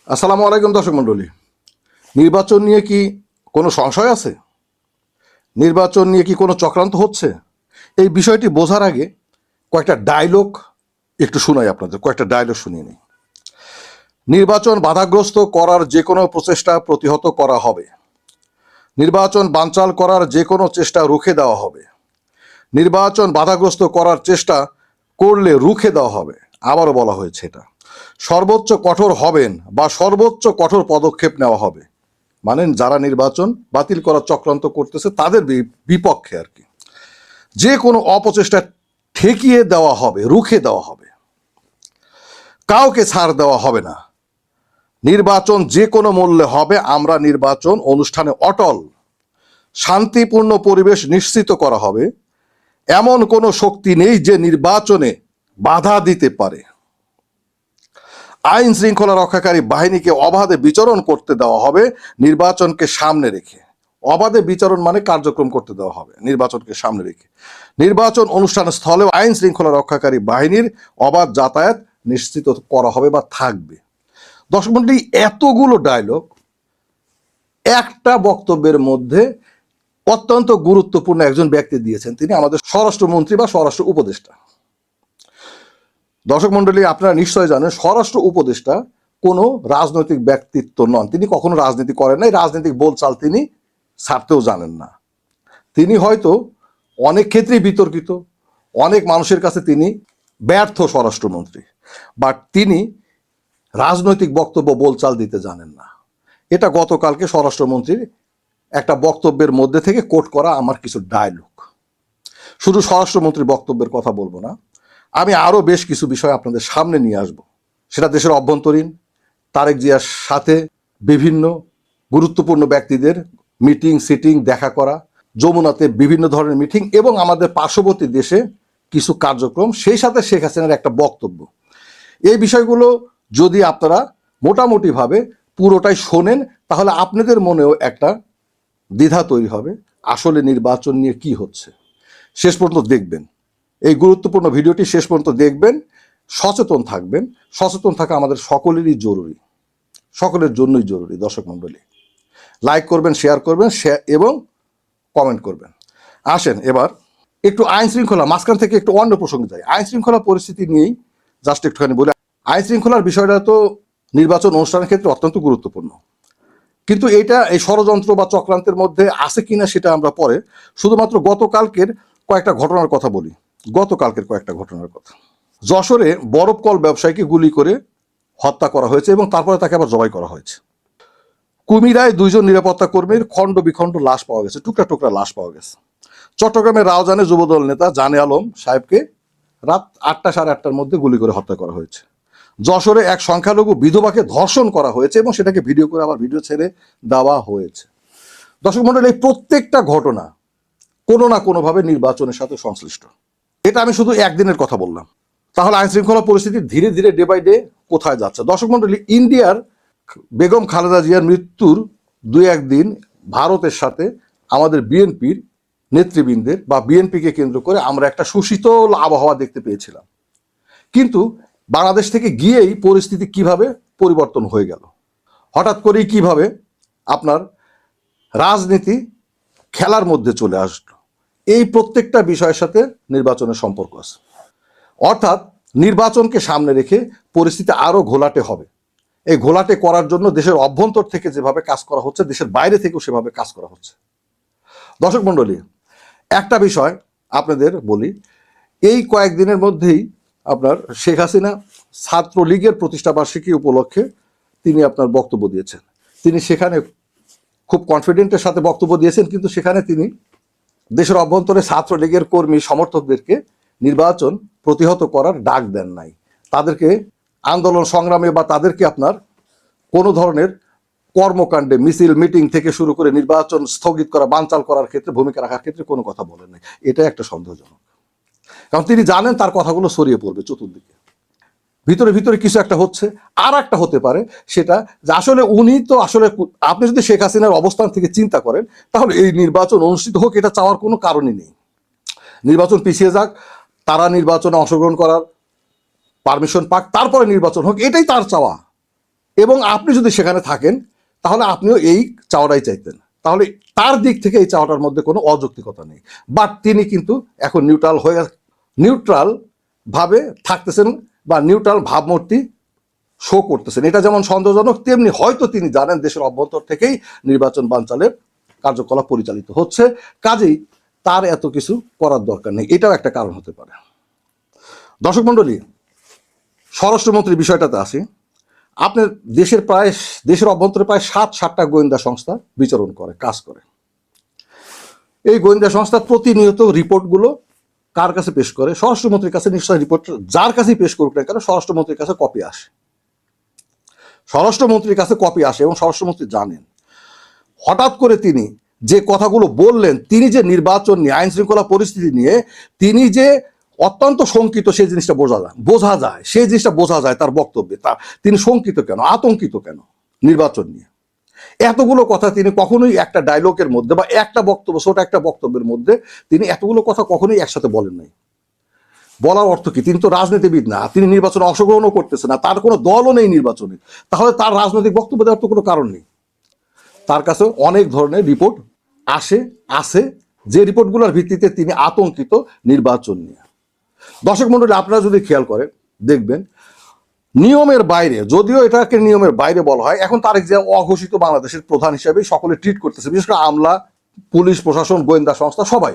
আসসালামু আলাইকুম দর্শক মণ্ডলী। নির্বাচন নিয়ে কি কোনো সংশয় আছে? নির্বাচন নিয়ে কি কোনো চক্রান্ত হচ্ছে? এই বিষয়টি বোঝার আগে কয়েকটা ডায়লগ একটু শোনাই আপনাদের, কয়েকটা ডায়লগ শুনিয়ে নিই। নির্বাচন বাধাগ্রস্ত করার যে কোনো প্রচেষ্টা প্রতিহত করা হবে। নির্বাচন বানচাল করার যে কোনো চেষ্টা রুখে দেওয়া হবে। নির্বাচন বাধাগ্রস্ত করার চেষ্টা করলে রুখে দেওয়া হবে। আবারও বলা হয়েছে এটা। সর্বোচ্চ কঠোর হবেন বা সর্বোচ্চ কঠোর পদক্ষেপ নেওয়া হবে, মানে যারা নির্বাচন বাতিল করার চক্রান্ত করতেছে তাদের বিপক্ষে আর কি। যে কোনো অপচেষ্টা ঠেকিয়ে দেওয়া হবে, রুখে দেওয়া হবে, কাউকে ছাড় দেওয়া হবে না। নির্বাচন যে কোনো মূল্যে হবে। আমরা নির্বাচন অনুষ্ঠানে অটল। শান্তিপূর্ণ পরিবেশ নিশ্চিত করা হবে। এমন কোনো শক্তি নেই যে নির্বাচনে বাধা দিতে পারে। আইন শৃঙ্খলা রক্ষাকারী বাহিনীকে অবাধে বিচরণ করতে দেওয়া হবে নির্বাচনকে সামনে রেখে। অবাধে বিচরণ মানে কার্যক্রম করতে দেওয়া হবে নির্বাচনকে সামনে রেখে। নির্বাচন অনুষ্ঠান স্থলেও আইন শৃঙ্খলা রক্ষাকারী বাহিনীর অবাধ যাতায়াত নিশ্চিত করা হবে বা থাকবে। দর্শক মণ্ডলী, এতগুলো ডায়লগ একটা বক্তব্যের মধ্যে অত্যন্ত গুরুত্বপূর্ণ একজন ব্যক্তি দিয়েছেন, তিনি আমাদের স্বরাষ্ট্রমন্ত্রী বা স্বরাষ্ট্র উপদেষ্টা। দর্শক মণ্ডলী, আপনারা নিশ্চয় জানেন স্বরাষ্ট্র উপদেষ্টা কোনো রাজনৈতিক ব্যক্তিত্ব নন। তিনি কখনো রাজনীতি করেন নাই, রাজনৈতিক বলচাল তিনি ছাড়তেও জানেন না। তিনি হয়তো অনেক ক্ষেত্রেই বিতর্কিত, অনেক মানুষের কাছে তিনি ব্যর্থ স্বরাষ্ট্রমন্ত্রী, বাট তিনি রাজনৈতিক বক্তব্য বলচাল দিতে জানেন না। এটা গতকালকে স্বরাষ্ট্রমন্ত্রীর একটা বক্তব্যের মধ্যে থেকে কোট করা আমার কিছু ডায়লগ। শুধু স্বরাষ্ট্রমন্ত্রীর বক্তব্যের কথা বলবো না, আমি আরও বেশ কিছু বিষয় আপনাদের সামনে নিয়ে আসব। সেটা দেশের অভ্যন্তরীণ, তারেক জিয়ার সাথে বিভিন্ন গুরুত্বপূর্ণ ব্যক্তিদের মিটিং সিটিং দেখা করা, যমুনাতে বিভিন্ন ধরনের মিটিং এবং আমাদের পার্শ্ববর্তী দেশে কিছু কার্যক্রম, সেই সাথে শেখ হাসিনার একটা বক্তব্য। এই বিষয়গুলো যদি আপনারা মোটামুটিভাবে পুরোটাই শোনেন, তাহলে আপনাদের মনেও একটা দ্বিধা তৈরি হবে আসলে নির্বাচন নিয়ে কি হচ্ছে। শেষ পর্যন্ত দেখবেন, এই গুরুত্বপূর্ণ ভিডিওটি শেষ পর্যন্ত দেখবেন, সচেতন থাকবেন। সচেতন থাকা আমাদের সকলেরই জরুরি, সকলের জন্যই জরুরি। দর্শক মণ্ডলী, লাইক করবেন, শেয়ার করবেন এবং কমেন্ট করবেন। আসেন এবার একটু আইন শৃঙ্খলা, মাঝখান থেকে একটু অন্য প্রসঙ্গে যাই। আইন শৃঙ্খলা পরিস্থিতি নিয়েই জাস্ট একটুখানি বলি। আইন শৃঙ্খলার বিষয়টা তো নির্বাচন অনুষ্ঠানের ক্ষেত্রে অত্যন্ত গুরুত্বপূর্ণ, কিন্তু এটা এই ষড়যন্ত্র বা চক্রান্তের মধ্যে আছে কিনা সেটা আমরা পরে। শুধুমাত্র গতকালকের কয়েকটা ঘটনার কথা বলি। গতকালকের কয়েকটা ঘটনার কথা। যশোরে বরফ কল ব্যবসায়ীকে গুলি করে হত্যা করা হয়েছে এবং তারপরে তাকে আবার জবাই করা হয়েছে। কুমিরায় 2 জন নিরাপত্তা কর্মীর খণ্ড বিখণ্ড লাশ পাওয়া গেছে, টুকরা টুকরা লাশ পাওয়া গেছে। চট্টগ্রামের রাউজানে যুবদল নেতা জানে আলম সাহেবকে রাত 8টা সাড়ে 8টার মধ্যে গুলি করে হত্যা করা হয়েছে। যশোরে এক সংখ্যালঘু বিধবাকে ধর্ষণ করা হয়েছে এবং সেটাকে ভিডিও করে আবার ভিডিও ছেড়ে দেওয়া হয়েছে। দর্শক মণ্ডলী, এই প্রত্যেকটা ঘটনা কোনো না কোনোভাবে নির্বাচনের সাথে সংশ্লিষ্ট। এটা আমি শুধু একদিনের কথা বললাম। তাহলে আইন শৃঙ্খলা পরিস্থিতি ধীরে ধীরে ডে বাই ডে কোথায় যাচ্ছে? দর্শক মণ্ডলী, ইন্ডিয়ার বেগম খালেদা জিয়ার মৃত্যুর 2-1 দিন ভারতের সাথে আমাদের বিএনপির নেতৃবৃন্দের বা বিএনপিকে কেন্দ্র করে আমরা একটা সুশীতল আবহাওয়া দেখতে পেয়েছিলাম। কিন্তু বাংলাদেশ থেকে গিয়েই পরিস্থিতি কিভাবে পরিবর্তন হয়ে গেল, হঠাৎ করেই কিভাবে আপনার রাজনীতি খেলার মধ্যে চলে আসলো, এই প্রত্যেকটা বিষয়ের সাথে নির্বাচনের সম্পর্ক আছে। অর্থাৎ নির্বাচনকে সামনে রেখে পরিস্থিতি আরো ঘোলাটে হবে। এই ঘোলাটে করার জন্য দেশের অভ্যন্তর থেকে যেভাবে কাজ করা হচ্ছে, দেশের বাইরে থেকেও সেভাবে কাজ করা হচ্ছে। দর্শক মণ্ডলী, একটা বিষয় আপনাদের বলি, এই কয়েকদিনের মধ্যেই আপনার শেখ হাসিনা ছাত্রলীগের প্রতিষ্ঠাবার্ষিকী উপলক্ষে তিনি আপনার বক্তব্য দিয়েছেন। তিনি সেখানে খুব কনফিডেন্টের সাথে বক্তব্য দিয়েছেন, কিন্তু সেখানে তিনি দেশের অভ্যন্তরে ছাত্রলীগের কর্মী সমর্থকদেরকে নির্বাচন প্রতিহত করার ডাক দেন নাই। তাদেরকে আন্দোলন সংগ্রামে বা তাদেরকে আপনার কোনো ধরনের কর্মকাণ্ডে, মিছিল মিটিং থেকে শুরু করে নির্বাচন স্থগিত করা, বানচাল করার ক্ষেত্রে ভূমিকা রাখার ক্ষেত্রে কোনো কথা বলেন নাই। এটা একটা সন্দেহজনক, কারণ তিনি জানেন তার কথাগুলো ছড়িয়ে পড়বে চতুর্দিকে। ভিতরে ভিতরে কিছু একটা হচ্ছে। আর একটা হতে পারে সেটা যে আসলে উনি তো আসলে, আপনি যদি শেখ হাসিনার অবস্থান থেকে চিন্তা করেন, তাহলে এই নির্বাচন অনুষ্ঠিত হোক এটা চাওয়ার কোনো কারণই নেই। নির্বাচন পিছিয়ে যাক, তারা নির্বাচনে অংশগ্রহণ করার পারমিশন পাক, তারপরে নির্বাচন হোক, এটাই তার চাওয়া, এবং আপনি যদি সেখানে থাকেন তাহলে আপনিও এই চাওয়াটাই চাইতেন, তাহলে তার দিক থেকে এই চাওয়াটার মধ্যে কোনো অযৌক্তিকতা নেই। বাট তিনি কিন্তু এখন নিউট্রাল ভাবে থাকতেছেন বা নিউট্রাল ভাবমূর্তি শো করতেছেন। এটা যেমন সন্দেহজনক, তেমনি হয়তো তিনি জানেন দেশের অভ্যন্তর থেকেই নির্বাচন বানচালের কার্যকলাপ পরিচালিত হচ্ছে, কাজেই তার এত কিছু করার দরকার নেই, এটাও একটা কারণ হতে পারে। দর্শক মণ্ডলী, স্বরাষ্ট্রমন্ত্রীর বিষয়টাতে আসি। আপনার দেশের অভ্যন্তরে প্রায় 7-8টা গোয়েন্দা সংস্থা বিচরণ করে, কাজ করে। এই গোয়েন্দা সংস্থা প্রতিনিয়ত রিপোর্টগুলো কার কাছে পেশ করে? স্বরাষ্ট্রমন্ত্রীর কাছে। নিশ্চয়ই রিপোর্ট যার কাছেই পেশ করুক না কেন, স্বরাষ্ট্রমন্ত্রীর কাছে কপি আসে, স্বরাষ্ট্রমন্ত্রীর কাছে কপি আসে এবং স্বরাষ্ট্রমন্ত্রী জানেন। হঠাৎ করে তিনি যে কথাগুলো বললেন, তিনি যে নির্বাচন নিয়ে, আইন শৃঙ্খলা পরিস্থিতি নিয়ে তিনি যে অত্যন্ত শঙ্কিত, সেই জিনিসটা বোঝা যায়, সেই জিনিসটা বোঝা যায় তার বক্তব্যে। তিনি শঙ্কিত কেন, আতঙ্কিত কেন নির্বাচন নিয়ে? এতগুলো কথা তিনি কখনোই একটা ডায়লগের মধ্যে বা একটা বক্তব্য, ছোট একটা বক্তব্যের মধ্যে তিনি এতগুলো কথা কখনোই একসাথে বলেন নাই। বলার অর্থ কি? তিনি তো রাজনীতিবিদ না, তিনি নির্বাচনে অংশগ্রহণও করতেছে না, তার কোনো দলও নেই নির্বাচনে, তাহলে তার রাজনৈতিক বক্তব্য দেওয়ার তো কোনো কারণ নেই। তার কাছে অনেক ধরনের রিপোর্ট আসে যে রিপোর্টগুলোর ভিত্তিতে তিনি আতঙ্কিত নির্বাচন নিয়ে। দর্শক মণ্ডলী, আপনারা যদি খেয়াল করেন দেখবেন নিয়মের বাইরে, যদিও এটাকে নিয়মের বাইরে বলা হয়, এখন তারেক জিয়া অঘোষিত বাংলাদেশের প্রধান হিসেবে সকলে ট্রিট করতেছে, বিশেষ করে আমলা, পুলিশ প্রশাসন, গোয়েন্দা সংস্থা সবাই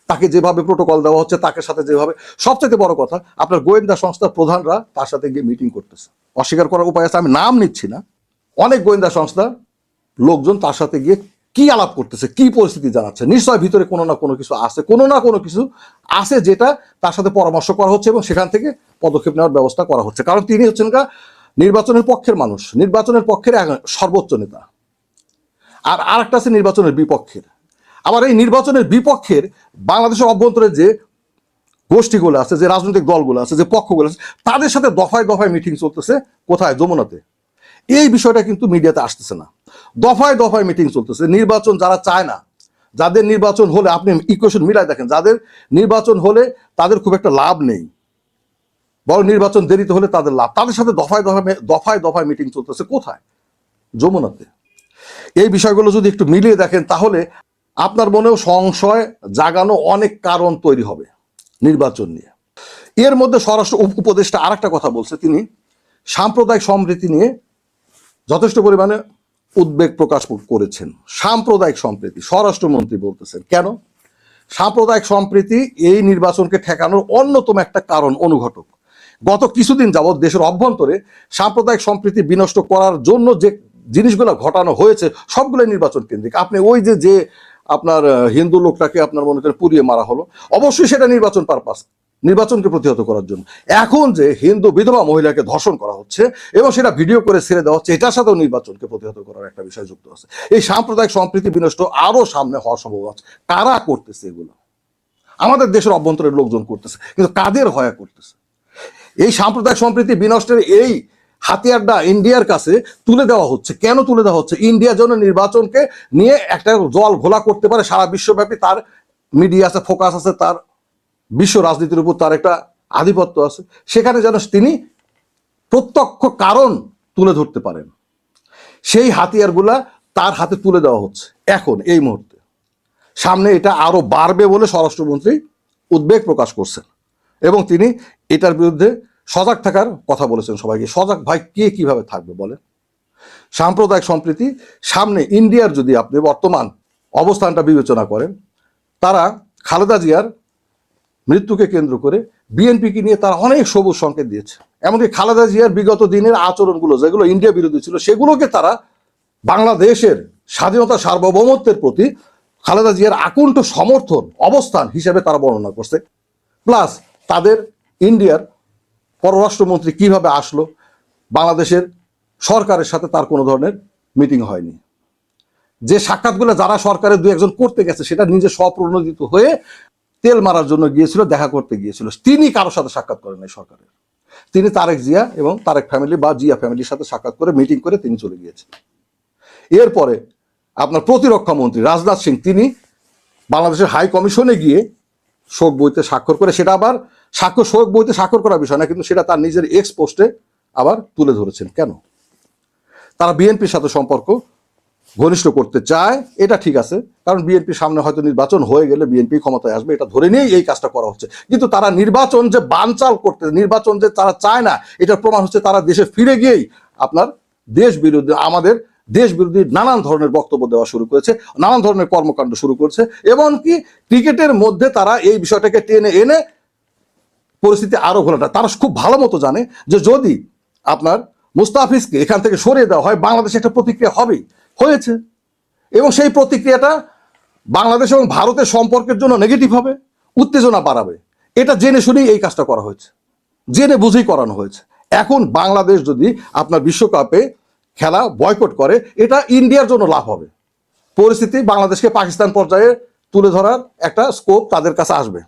তাকে যেভাবে প্রোটোকল দেওয়া হচ্ছে, তাকে সাথে যেভাবে, সবচেয়ে বড় কথা আপনার গোয়েন্দা সংস্থার প্রধানরা তার সাথে গিয়ে মিটিং করতেছে। অস্বীকার করার উপায় আছে, আমি নাম নিচ্ছি না। অনেক গোয়েন্দা সংস্থা লোকজন তার সাথে গিয়ে কি আলাপ করতেছে, কি পরিস্থিতি জানাচ্ছে, নিশ্চয় ভিতরে কোনো না কোনো কিছু আছে যেটা তার সাথে পরামর্শ করা হচ্ছে এবং সেখান থেকে পদক্ষেপ নেওয়ার ব্যবস্থা করা হচ্ছে। কারণ তিনি হচ্ছেন নির্বাচনের পক্ষের মানুষ, নির্বাচনের পক্ষের সর্বোচ্চ নেতা, আর আরেকটা আছে নির্বাচনের বিপক্ষের। আবার এই নির্বাচনের বিপক্ষের বাংলাদেশের অভ্যন্তরে যে গোষ্ঠীগুলো আছে, যে রাজনৈতিক দলগুলো আছে, যে পক্ষগুলো আছে, তাদের সাথে দফায় দফায় মিটিং চলতেছে। কোথায়? যমুনাতে। এই বিষয়টা কিন্তু মিডিয়াতে আসতেছে না। দফায় দফায় মিটিং চলতেছে। নির্বাচন যারা চায় না, যাদের নির্বাচন হলে, আপনি ইকুয়েশন মিলাই দেখেন, যাদের নির্বাচন হলে তাদের খুব একটা লাভ নেই, বরং নির্বাচন দেরিতে হলে তাদের লাভ, তাদের সাথে দফায় দফায় মিটিং চলতেছে। কোথায়? যমুনাতে। এই বিষয়গুলো যদি একটু মিলিয়ে দেখেন তাহলে আপনার মনেও সংশয় জাগানো অনেক কারণ তৈরি হবে নির্বাচন নিয়ে। এর মধ্যে স্বরাষ্ট্র উপদেষ্টা আরেকটা কথা বলছে, তিনি সাম্প্রদায়িক সম্প্রীতি নিয়ে যথেষ্ট পরিমাণে উদ্বেগ প্রকাশ করেছেন। সাম্প্রদায়িক সম্প্রীতি, স্বরাষ্ট্রমন্ত্রী বলতেছেন, কেন? সাম্প্রদায়িক সম্প্রীতি এই নির্বাচনকে ঠেকানোর অন্যতম একটা কারণ, অনুঘটক। গত কিছুদিন যাবৎ দেশের অভ্যন্তরে সাম্প্রদায়িক সম্প্রীতি বিনষ্ট করার জন্য যে জিনিসগুলো ঘটানো হয়েছে সবগুলো নির্বাচন কেন্দ্রিক। আপনি ওই যে আপনার হিন্দু লোকটাকে আপনার মনে করেন পুড়িয়ে মারা হলো, অবশ্যই সেটা নির্বাচন পারপাস, নির্বাচনকে প্রতিহত করার জন্য। এখন যে হিন্দু বিধবা মহিলাকে ধর্ষণ করা হচ্ছে এবং সেটা ভিডিও করে ছেড়ে দেওয়া হচ্ছে, এটার সাথেও নির্বাচনকে প্রতিহত করার একটা বিষয় যুক্ত আছে। এই সাম্প্রদায়িক সম্প্রীতি বিনষ্ট আরো সামনে হওয়ার সম্ভাবনা আছে। কারা করতেছে এগুলো? আমাদের দেশের অভ্যন্তরের লোকজন করতেছে, কিন্তু কাদের হয়ে করতেছে? এই সাম্প্রদায়িক সম্প্রীতি বিনষ্টের এই হাতিয়ারটা ইন্ডিয়ার কাছে তুলে দেওয়া হচ্ছে। কেন তুলে দেওয়া হচ্ছে? ইন্ডিয়া যেন নির্বাচনকে নিয়ে একটা জল ঘোলা করতে পারে, সারা বিশ্বব্যাপী তার মিডিয়া আছে, ফোকাস আছে, তার বিশ্ব রাজনীতির উপর তার একটা আধিপত্য আছে, সেখানে যেন তিনি প্রত্যক্ষ কারণ তুলে ধরতে পারেন। সেই হাতিয়ারগুলা তার হাতে তুলে দেওয়া হচ্ছে এখন এই মুহূর্তে। সামনে এটা আরো বাড়বে বলে স্বরাষ্ট্রমন্ত্রী উদ্বেগ প্রকাশ করছেন এবং তিনি এটার বিরুদ্ধে সজাগ থাকার কথা বলেছেন সবাইকে। সজাগ ভাই কে কিভাবে থাকবে বলে? সাম্প্রদায়িক সম্প্রীতি সামনে ইন্ডিয়ার যদি আপনি বর্তমান অবস্থানটা বিবেচনা করেন, তারা খালেদা জিয়ার মৃত্যুকে কেন্দ্র করে বিএনপিকে নিয়ে তারা অনেক সবুজ সংকেত দিয়েছে। এমনকি খালেদা জিয়ার বিগত দিনের আচরণগুলো যেগুলো ইন্ডিয়া বিরোধী ছিল, সেগুলোকে তারা বাংলাদেশের স্বাধীনতা সার্বভৌমত্বের প্রতি খালেদা জিয়ার আকুণ্ঠ সমর্থন অবস্থান হিসেবে তারা বর্ণনা করছে। প্লাস তাদের ইন্ডিয়ার পররাষ্ট্রমন্ত্রী কিভাবে আসলো, বাংলাদেশের সরকারের সাথে তার কোনো ধরনের মিটিং হয়নি। যে সাক্ষাৎগুলো যারা সরকারের দু একজন করতে গেছে, সেটা নিজে স্বপ্রণোদিত হয়ে তেল মারার জন্য গিয়েছিল, দেখা করতে গিয়েছিল। তিনি কারোর সাথে সাক্ষাৎ করেন নাই সরকারের। তিনি তারেক জিয়া এবং তারেক ফ্যামিলি বা জিয়া ফ্যামিলির সাথে সাক্ষাৎ করে মিটিং করে তিনি চলে গিয়েছেন। এরপরে আপনার প্রতিরক্ষা মন্ত্রী রাজনাথ সিং, তিনি বাংলাদেশের হাই কমিশনে গিয়ে শোক বইতে স্বাক্ষর করে, সেটা আবার শোক বইতে স্বাক্ষর করার বিষয় না, কিন্তু সেটা তার নিজের এক্স পোস্টে আবার তুলে ধরেছেন। কেন? তারা বিএনপির সাথে সম্পর্ক ঘনিষ্ঠ করতে চায়, এটা ঠিক আছে, কারণ বিএনপির সামনে হয়তো নির্বাচন হয়ে গেলে বিএনপি ক্ষমতায় আসবে, এটা ধরে নিয়েই এই কাজটা করা হচ্ছে। কিন্তু তারা নির্বাচন যে বানচাল করতে, নির্বাচন যে তারা চায় না, এটার প্রমাণ হচ্ছে তারা দেশে ফিরে গিয়েই আপনার দেশ বিরোধী, আমাদের দেশ বিরোধী নানান ধরনের বক্তব্য দেওয়া শুরু করেছে, নানান ধরনের কর্মকাণ্ড শুরু করেছে। এমনকি ক্রিকেটের মধ্যে তারা এই বিষয়টাকে টেনে এনে পরিস্থিতি আরো ঘোলাটা, তারা খুব ভালো মতো জানে যে যদি আপনার মুস্তাফিজকে এখান থেকে সরিয়ে দেওয়া হয়, বাংলাদেশে একটা প্রতিক্রিয়া হবেই, হয়েছে। এবং সেই প্রতিক্রিয়াটা বাংলাদেশ এবং ভারতের সম্পর্কের জন্য নেগেটিভ হবে, উত্তেজনা বাড়াবে। এটা জেনে শুনেই এই কাজটা করা হয়েছে, জেনে বুঝেই করানো হয়েছে। এখন বাংলাদেশ যদি আপনার বিশ্বকাপে খেলা বয়কট করে, এটা ইন্ডিয়ার জন্য লাভ হবে। পরিস্থিতি বাংলাদেশকে পাকিস্তান পর্যায়ে তুলে ধরার একটা স্কোপ তাদের কাছে আসবে।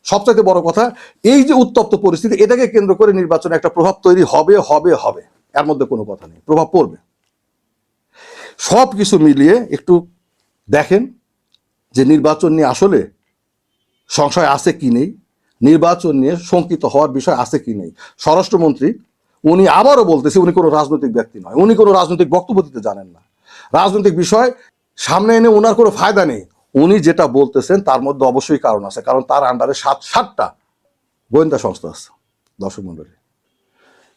সবচাইতে বড় কথা, এই যে উত্তপ্ত পরিস্থিতি, এটাকে কেন্দ্র করে নির্বাচনে একটা প্রভাব তৈরি হবে হবে হবে, এর মধ্যে কোনো কথা নেই, প্রভাব পড়বে। সব কিছু মিলিয়ে একটু দেখেন যে নির্বাচন নিয়ে আসলে সংশয় আছে কি নেই, নির্বাচন নিয়ে শঙ্কিত হওয়ার বিষয় আছে কি নেই। স্বরাষ্ট্রমন্ত্রী উনি আবারও বলতেছে উনি কোনো রাজনৈতিক ব্যক্তি নয়, উনি কোনো রাজনৈতিক বক্তব্য দিতে জানেন না, রাজনৈতিক বিষয় সামনে এনে ওনার কোনো ফায়দা নেই। উনি যেটা বলতেছেন তার মধ্যে অবশ্যই কারণ আছে, কারণ তার আন্ডারে 7টা গোয়েন্দা সংস্থা আছে। দর্শক মণ্ডলী,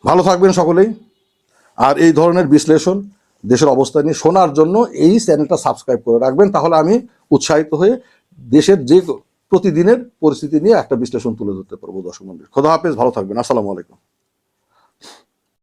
ভালো থাকবেন সকলেই। আর এই ধরনের বিশ্লেষণ দেশের অবস্থা নিয়ে শোনার জন্য এই চ্যানেলটা সাবস্ক্রাইব করে রাখবেন, তাহলে আমি উৎসাহিত হয়ে দেশের যে প্রতিদিনের পরিস্থিতি নিয়ে একটা বিশ্লেষণ তুলে ধরতে পারবো। দর্শক মণ্ডলী, খোদা হাফেজ, ভালো থাকবেন, আসসালামু আলাইকুম।